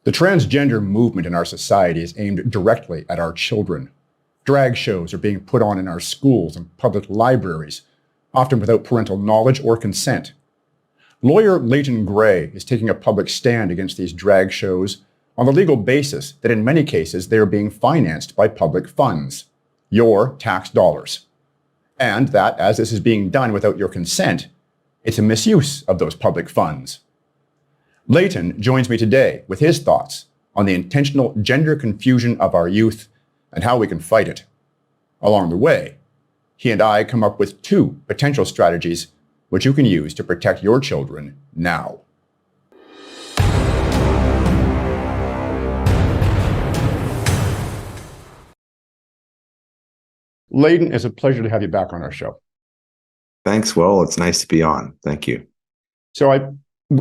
The transgender movement in our society is aimed directly at our children. Drag shows are being put on in our schools and public libraries, often without parental knowledge or consent. Lawyer Leighton Grey is taking a public stand against these drag shows on the legal basis that in many cases they are being financed by public funds, your tax dollars, and that as this is being done without your consent, it's a misuse of those public funds. Leighton joins me today with his thoughts on the intentional gender confusion of our youth and how we can fight it. Along the way, he and I come up with 2 potential strategies which you can use to protect your children now. Leighton, it's a pleasure to have you back on our show. Thanks, Will. It's nice to be on. Thank you. So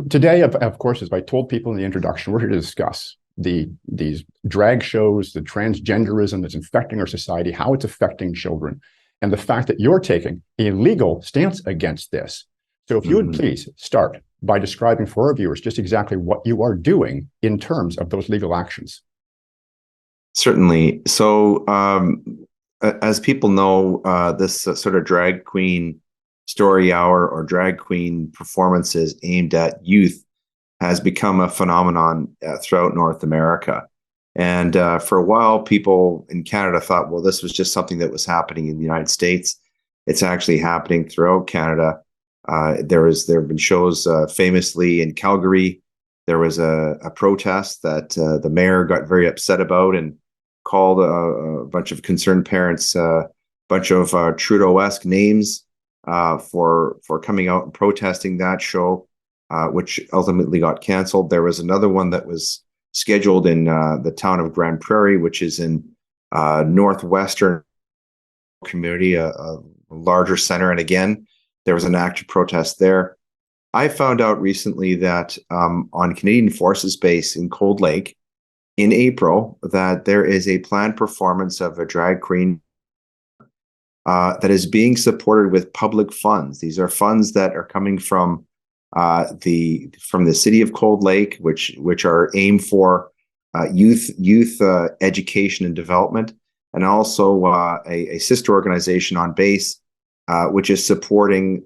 today, of course, as I told people in the introduction, we're here to discuss these drag shows, the transgenderism that's infecting our society, how it's affecting children, and the fact that you're taking a legal stance against this. So if you would please start by describing for our viewers just exactly what you are doing in terms of those legal actions. Certainly. So as people know, this sort of drag queen story hour or drag queen performances aimed at youth has become a phenomenon throughout North America. And for a while, people in Canada thought, well, this was just something that was happening in the United States. It's actually happening throughout Canada. There have been shows famously in Calgary. There was a protest that the mayor got very upset about and called a bunch of concerned parents a bunch of Trudeau-esque names for coming out and protesting that show, which ultimately got canceled. There was another one that was scheduled in the town of Grand Prairie, which is in northwestern community, a larger center. And again, there was an active protest there. I found out recently that on Canadian Forces Base in Cold Lake in April, that there is a planned performance of a drag queen that is being supported with public funds. These are funds that are coming from the city of Cold Lake, which are aimed for youth education and development, and also a sister organization on base, which is sponsoring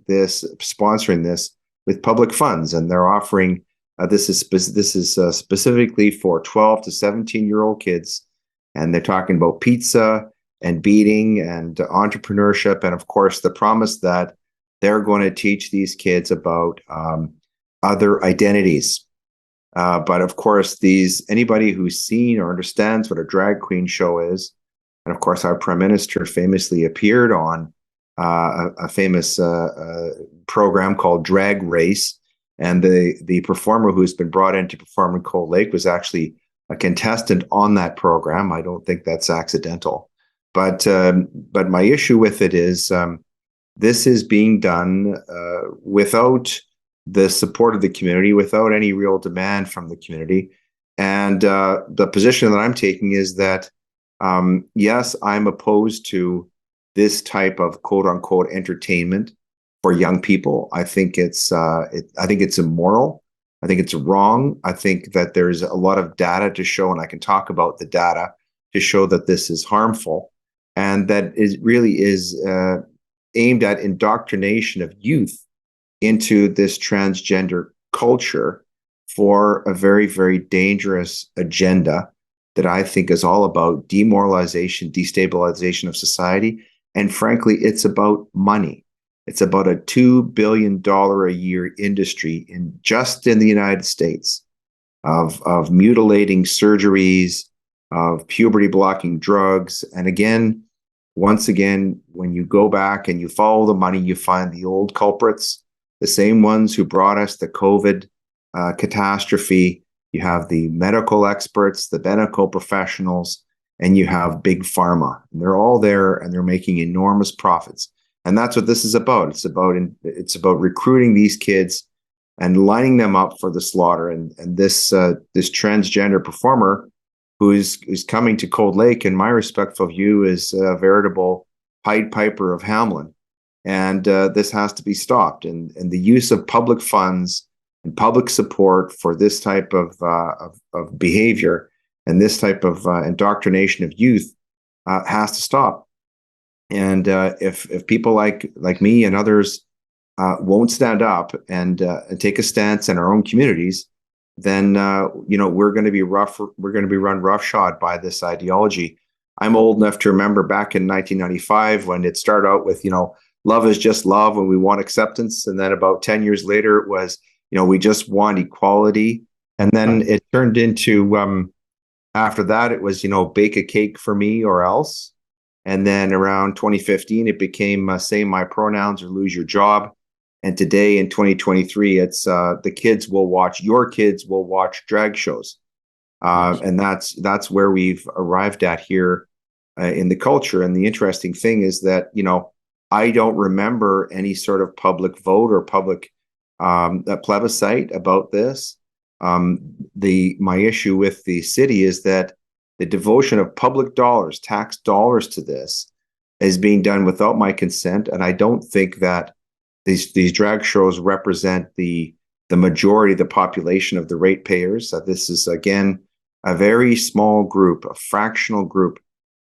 this with public funds, and they're offering this is specifically for 12 to 17-year-old kids, and they're talking about pizza and beading and entrepreneurship, and of course the promise that they're going to teach these kids about other identities. But of course, anybody who's seen or understands what a drag queen show is, and of course our Prime Minister famously appeared on a famous program called Drag Race, and the performer who's been brought in to perform in Cold Lake was actually a contestant on that program. I don't think that's accidental. But my issue with it is this is being done without the support of the community, without any real demand from the community. And the position that I'm taking is that, yes, I'm opposed to this type of quote unquote entertainment for young people. I think it's immoral. I think it's wrong. I think that there's a lot of data to show, and I can talk about the data to show that this is harmful, and that it really is aimed at indoctrination of youth into this transgender culture for a very, very dangerous agenda that I think is all about demoralization, destabilization of society. And frankly, it's about money. It's about a $2 billion a year industry just in the United States of mutilating surgeries, of puberty blocking drugs. And again, once again, when you go back and you follow the money, you find the old culprits, the same ones who brought us the COVID catastrophe. You have the medical experts, the medical professionals, and you have big pharma. And they're all there, and they're making enormous profits. And that's what this is about. It's about recruiting these kids and lining them up for the slaughter. And this transgender performer who is coming to Cold Lake, in my respectful view, is a veritable Pied Piper of Hamelin. And this has to be stopped. And the use of public funds and public support for this type of behavior and this type of indoctrination of youth has to stop. And if people like me and others won't stand up and take a stance in our own communities, then we're going to be rough. We're going to be run roughshod by this ideology. I'm old enough to remember back in 1995 when it started out with love is just love, and we want acceptance, and then about 10 years later it was we just want equality, and then it turned into after that it was bake a cake for me or else, and then around 2015 it became say my pronouns or lose your job. And today in 2023, it's your kids will watch drag shows. And that's where we've arrived at here in the culture. And the interesting thing is that, I don't remember any sort of public vote or public plebiscite about this. My issue with the city is that the devotion of public dollars, tax dollars to this is being done without my consent. And I don't think that these drag shows represent the majority of the population of the ratepayers. This is, again, a very small group, a fractional group,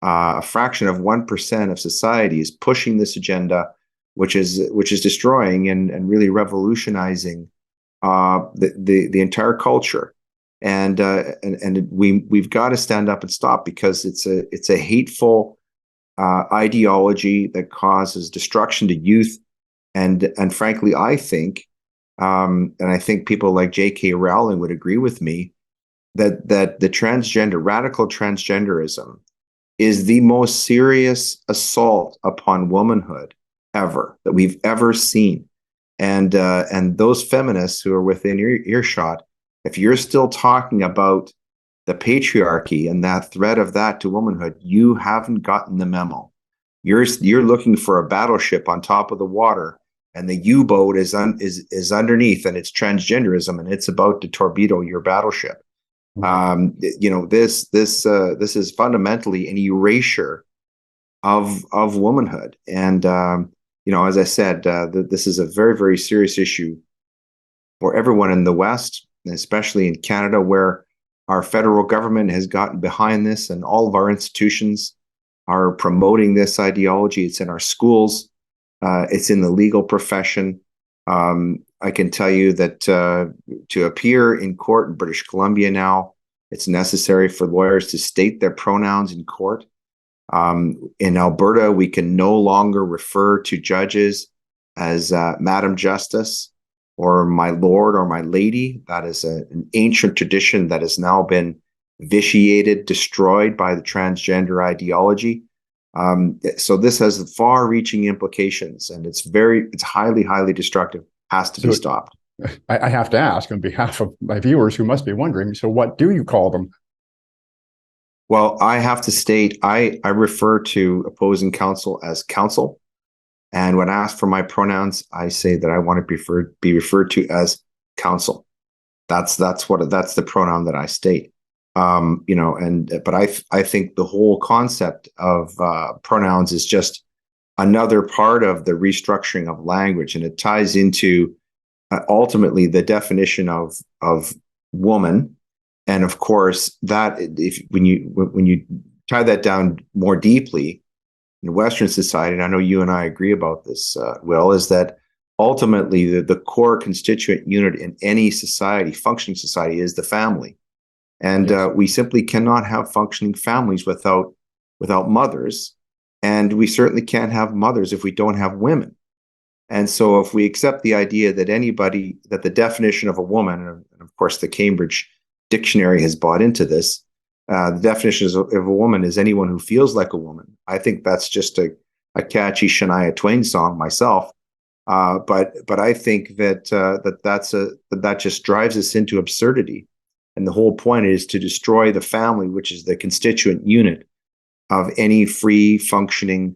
a fraction of 1% of society is pushing this agenda, which is destroying and really revolutionizing the entire culture. And we've got to stand up and stop, because it's a hateful ideology that causes destruction to youth. And frankly, I think, and I think people like J.K. Rowling would agree with me, that the radical transgenderism is the most serious assault upon womanhood ever that we've ever seen. And those feminists who are within earshot, if you're still talking about the patriarchy and that threat of that to womanhood, you haven't gotten the memo. You're looking for a battleship on top of the water, and the U-boat is underneath, and it's transgenderism, and it's about to torpedo your battleship. This is fundamentally an erasure of womanhood, and as I said, this is a very, very serious issue for everyone in the West, and especially in Canada, where our federal government has gotten behind this, and all of our institutions are promoting this ideology. It's in our schools. It's in the legal profession. I can tell you that to appear in court in British Columbia now, it's necessary for lawyers to state their pronouns in court. In Alberta, we can no longer refer to judges as Madam Justice or my Lord or my Lady. That is an ancient tradition that has now been vitiated, destroyed by the transgender ideology. So this has far-reaching implications, and it's highly, highly destructive. Has to be stopped. I have to ask on behalf of my viewers who must be wondering, so what do you call them? Well, I have to state, I refer to opposing counsel as counsel. And when asked for my pronouns, I say that I want to be referred to as counsel. That's the pronoun that I state. But I think the whole concept of pronouns is just another part of the restructuring of language, and it ties into ultimately the definition of woman. And of course, that when you tie that down more deeply in Western society, and I know you and I agree about this, Will, is that ultimately the core constituent unit in any society, functioning society, is the family. And we simply cannot have functioning families without mothers. And we certainly can't have mothers if we don't have women. And so if we accept the idea that the definition of a woman, and of course the Cambridge Dictionary has bought into this, the definition of a woman is anyone who feels like a woman. I think that's just a catchy Shania Twain song myself. But I think that just drives us into absurdity. And the whole point is to destroy the family, which is the constituent unit of any free functioning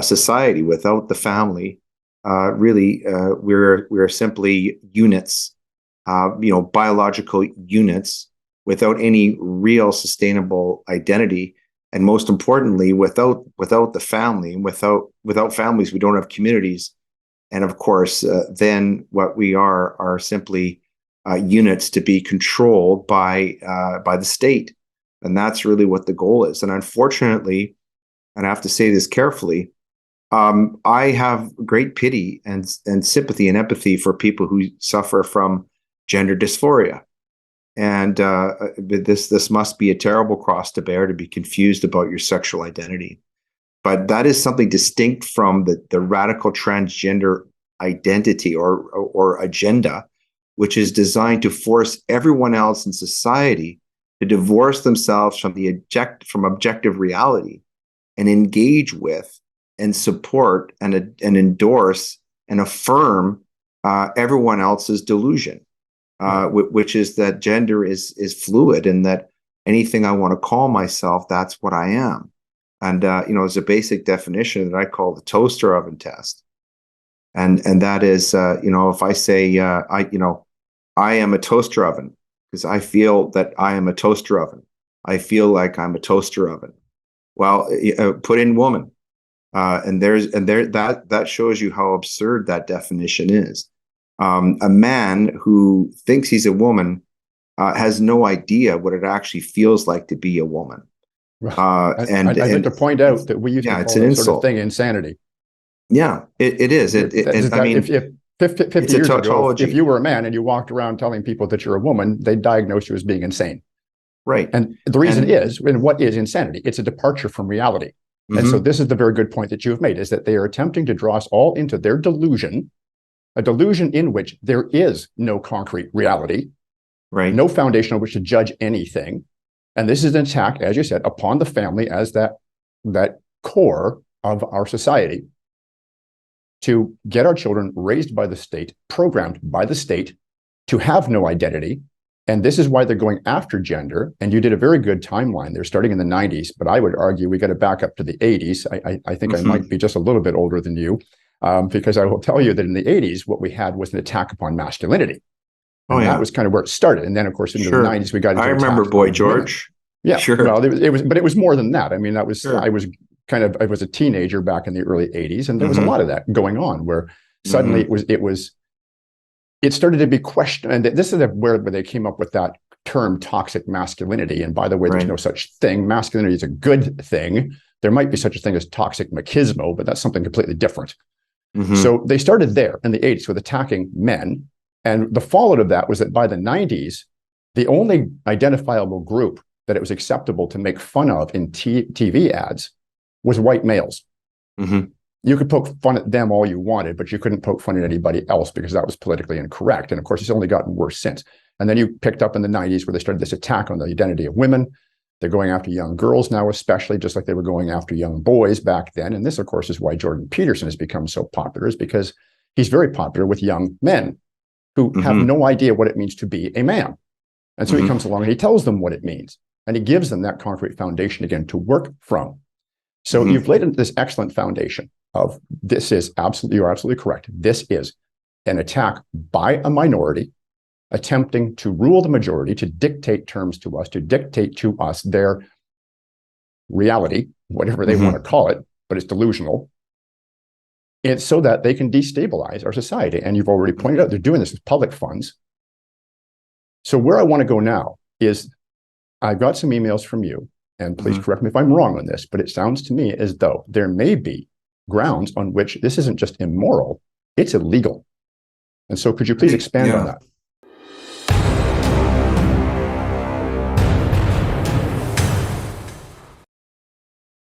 society. Without the family, we're simply units, biological units without any real sustainable identity. And most importantly, without the family, and without families, we don't have communities. And of course, then what we are simply units to be controlled by the state, and that's really what the goal is. And unfortunately, and I have to say this carefully, I have great pity and sympathy and empathy for people who suffer from gender dysphoria. And this must be a terrible cross to bear, to be confused about your sexual identity. But that is something distinct from the radical transgender identity or agenda, which is designed to force everyone else in society to divorce themselves from from objective reality and engage with and support and endorse and affirm everyone else's delusion. Which is that gender is fluid, and that anything I want to call myself, that's what I am. And there's a basic definition that I call the toaster oven test, and that is if I say I am a toaster oven because I feel that I am a toaster oven, I feel like I'm a toaster oven. Well, put in woman, and that shows you how absurd that definition is. A man who thinks he's a woman has no idea what it actually feels like to be a woman. I'd like to point out that we used to call that sort of thing insanity. Yeah, it is. I mean, if 50 years ago, if you were a man and you walked around telling people that you're a woman, they'd diagnose you as being insane. Right. And the reason is, and what is insanity? It's a departure from reality. Mm-hmm. And so this is the very good point that you have made, is that they are attempting to draw us all into their delusion, a delusion in which there is no concrete reality, right? No foundation on which to judge anything. And this is an attack, as you said, upon the family as that core of our society, to get our children raised by the state, programmed by the state to have no identity. And this is why they're going after gender. And you did a very good timeline. They're starting in the 90s, but I would argue we got to back up to the 80s. I think I might be just a little bit older than you. Because I will tell you that in the 80s, what we had was an attack upon masculinity. And that was kind of where it started. And then, of course, into the 90s, we got into I remember Boy George. Women. Yeah, sure. Well, it was more than that. I mean, that was, I was a teenager back in the early 80s, and there was a lot of that going on where suddenly it started to be questioned. And this is where they came up with that term toxic masculinity. And by the way, there's no such thing. Masculinity is a good thing. There might be such a thing as toxic machismo, but that's something completely different. So they started there in the 80s with attacking men. And the fallout of that was that by the 90s, the only identifiable group that it was acceptable to make fun of in TV ads was white males. You could poke fun at them all you wanted, but you couldn't poke fun at anybody else because that was politically incorrect. And of course, it's only gotten worse since. And then you picked up in the 90s where they started this attack on the identity of women. They're going after young girls now, especially, just like they were going after young boys back then. And this, of course, is why Jordan Peterson has become so popular, is because he's very popular with young men who have no idea what it means to be a man. And so he comes along and he tells them what it means. And he gives them that concrete foundation again to work from. So you've laid this excellent foundation of this is absolutely, you're absolutely correct. This is an attack by a minority attempting to rule the majority, to dictate terms to us, to dictate to us their reality, whatever they want to call it, but it's delusional. It's so that they can destabilize our society. And you've already pointed out, they're doing this with public funds. So where I want to go now is, I've got some emails from you, and please correct me if I'm wrong on this, but it sounds to me as though there may be grounds on which this isn't just immoral, it's illegal. And so could you please expand on that?